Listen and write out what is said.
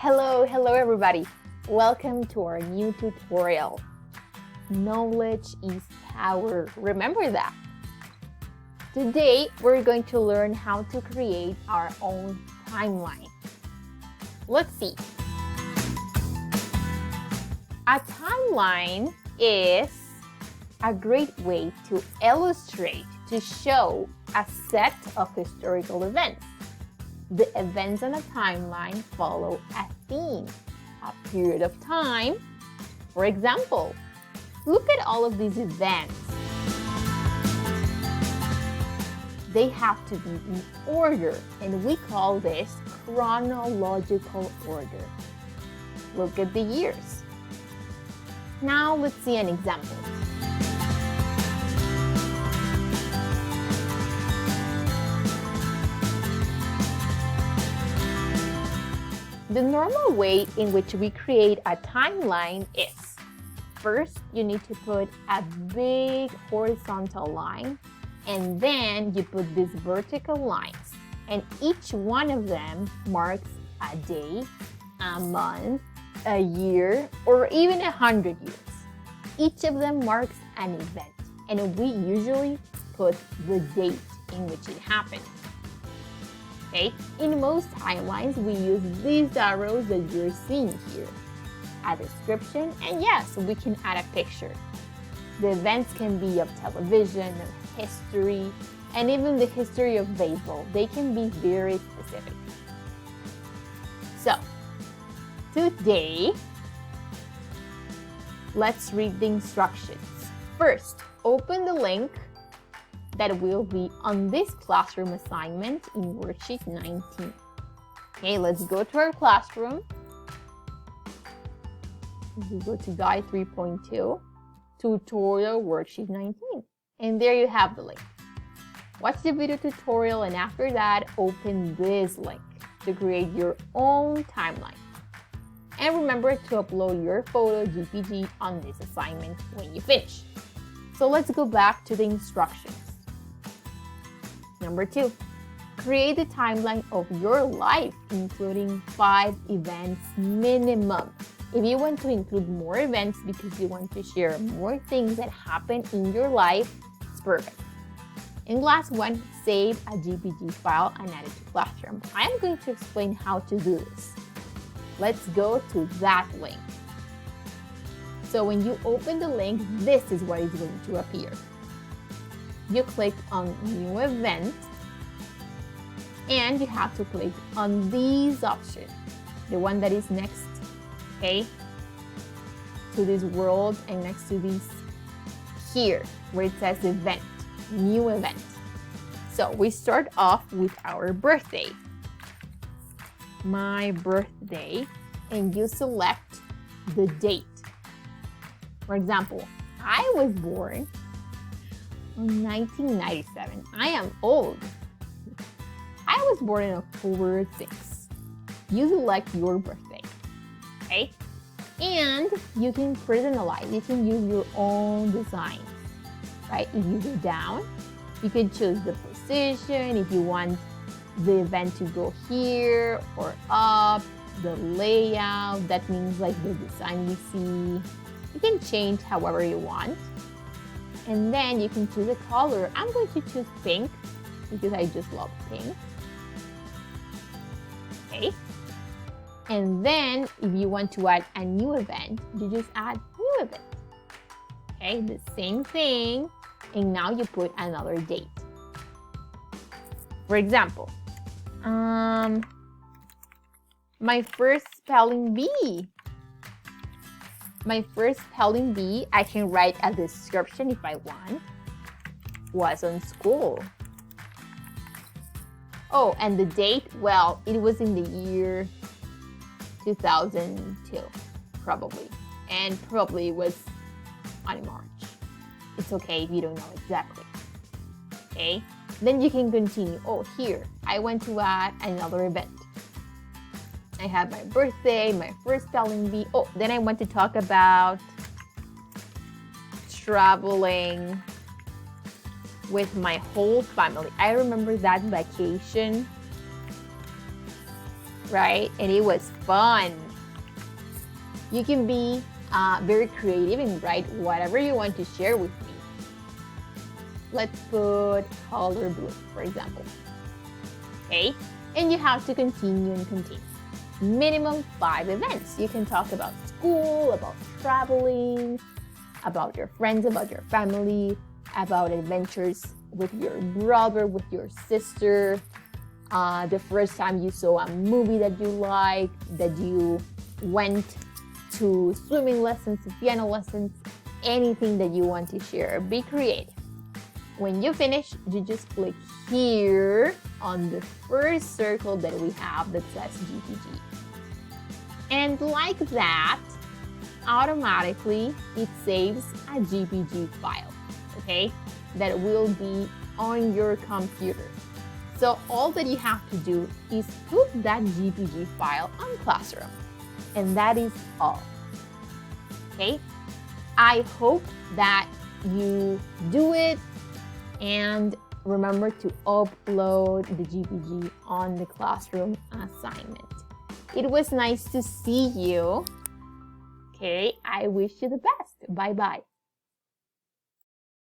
Hello everybody. Welcome to our new tutorial. Knowledge is power. Remember that. Today, we're going to learn how to create our own timeline. Let's see. A timeline is a great way to illustrate, to show a set of historical events. The events on a timeline follow a theme, a period of time. For example, look at all of these events. They have to be in order, and we call this chronological order. Look at the years. Now let's see an example. The normal way in which we create a timeline is, first, you need to put a big horizontal line, and then you put these vertical lines, and each one of them marks a day, a month, a year, or even 100 years. Each of them marks an event, and we usually put the date in which it happened. Okay. In most timelines, we use these arrows that you're seeing here. A description, and yes, we can add a picture. The events can be of television, of history, and even the history of baseball. They can be very specific. So, today, let's read the instructions. First, open the link that will be on this classroom assignment in Worksheet 19. Okay, let's go to our classroom. We go to Guide 3.2, Tutorial Worksheet 19. And there you have the link. Watch the video tutorial, and after that, open this link to create your own timeline. And remember to upload your photo JPG on this assignment when you finish. So let's go back to the instructions. Number 2, create the timeline of your life, including 5 events minimum. If you want to include more events because you want to share more things that happen in your life, it's perfect. And last one, save a JPG file and add it to Classroom. I am going to explain how to do this. Let's go to that link. So when you open the link, this is what is going to appear. You click on New Event, and you have to click on these options, the one that is next, okay, to this world, and next to this here, where it says Event, New Event. So we start off with our birthday, my birthday, and you select the date. For example, I was born in 1997. I am old. I was born on October 6th. You select your birthday, okay? And you can personalize. You can use your own design, right? If you go down, you can choose the position. If you want the event to go here or up, the layout, that means like the design we see. You can change however you want. And then you can choose a color. I'm going to choose pink because I just love pink. Okay. And then if you want to add a new event, you just add new event. Okay, the same thing. And now you put another date. For example, my first spelling bee. My first spelling bee, I can write a description if I want, was on school. Oh, and the date, well, it was in the year 2002, probably. And probably it was on March. It's okay if you don't know exactly. Okay, then you can continue. Oh, here, I want to add another event. I have my birthday, my first spelling bee. Oh, then I want to talk about traveling with my whole family. I remember that vacation right? And it was fun. You can be very creative and write whatever you want to share with me. Let's put color blue, for example. Okay, and you have to continue and continue. Minimum 5 events. You can talk about school, about traveling, about your friends, about your family, about adventures with your brother, with your sister, the first time you saw a movie that you like, that you went to swimming lessons, to piano lessons, anything that you want to share. Be creative. When you finish, you just click here on the first circle that we have that says GPG. And like that, automatically it saves a GPG file, okay? That will be on your computer. So all that you have to do is put that GPG file on Classroom. And that is all, okay? I hope that you do it, and remember to upload the GPG on the Classroom assignment. It was nice to see you. Okay, I wish you the best. Bye-bye.